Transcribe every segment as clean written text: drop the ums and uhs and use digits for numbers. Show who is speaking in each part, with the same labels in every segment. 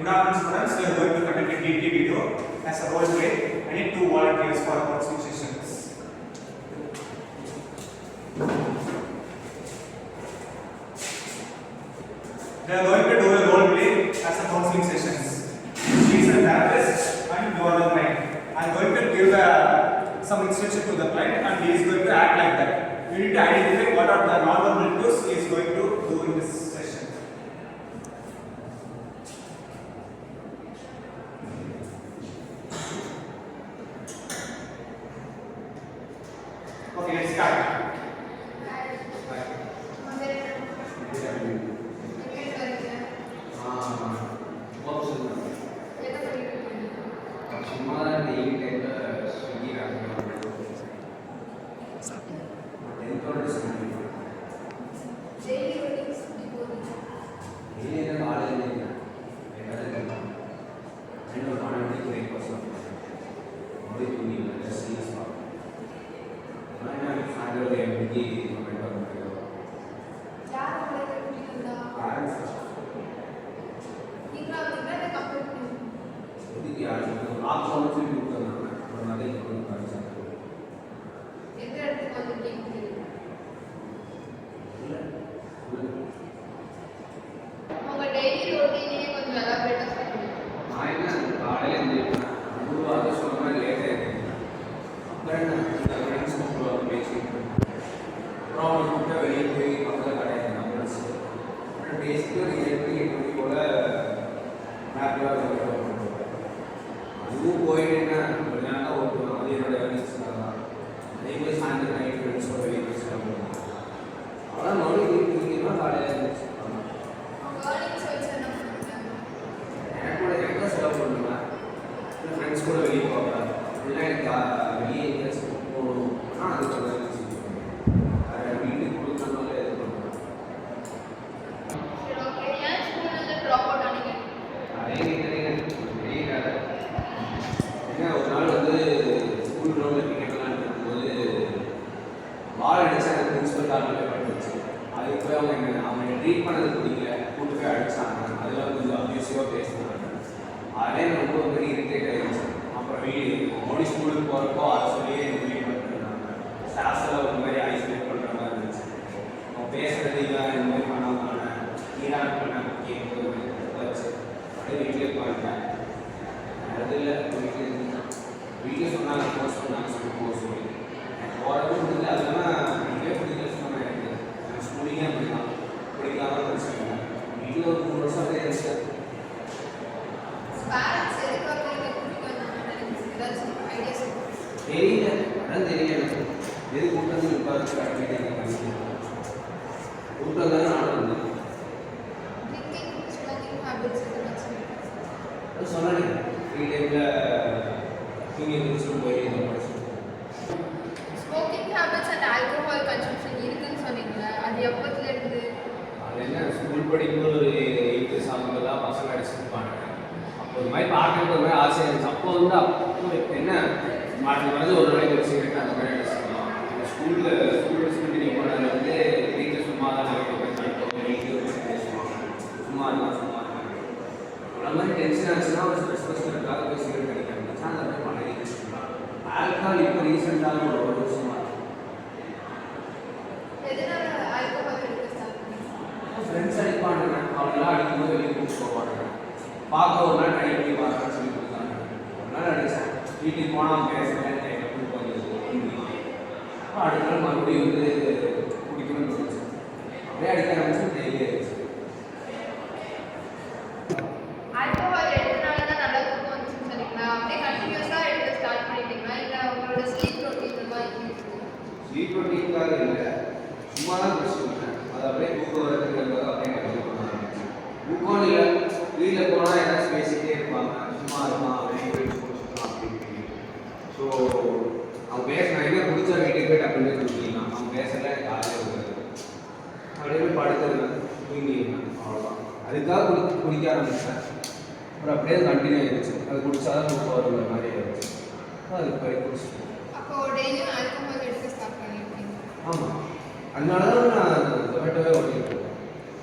Speaker 1: Good afternoon, students. We are going to conduct a DT video as a role play. I need 2 volunteers for counseling sessions. They are going to do a role play as a counseling sessions. She is a therapist and you are the client. I am going to give some instruction to the client and he is going to act like that. You need to identify what are the non-verbal cues he is going to do in this session. Okay, let's start.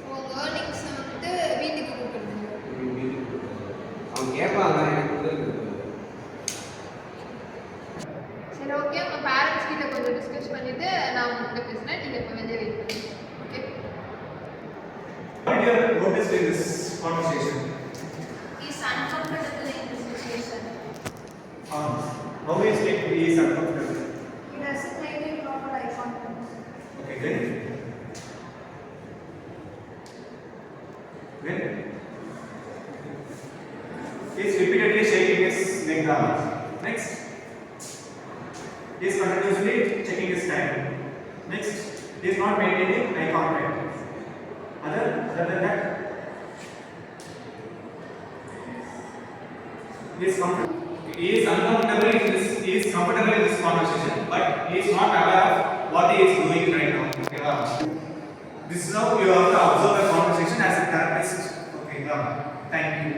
Speaker 2: உங்க earnings வந்து வீட்டுக்கு கொடுக்குறது. கேட்பாங்க எனக்கு கொடுக்குறது.
Speaker 3: சரி okay, உங்க parents கிட்ட கொஞ்சம் டிஸ்கஸ் பண்ணிட்டு நான் உங்ககிட்ட பேசுறேன். நீங்க இப்ப வெளியே வெயிட் பண்ணுங்க. Okay?
Speaker 1: What do you notice in this conversation?
Speaker 3: He is uncomfortable in this situation.
Speaker 1: How is it he is uncomfortable?
Speaker 3: He doesn't maintain proper eye contact.
Speaker 1: Okay, then. Then he is repeatedly shaking his neck down. Next, he is continuously checking his time. Next, he is not maintaining eye contact. Other than that, he is uncomfortable in this. He is comfortable in this conversation, but he is not aware of what he is doing right now. Okay, this is how you have to observe a conversation as a therapist. Okay, thank you.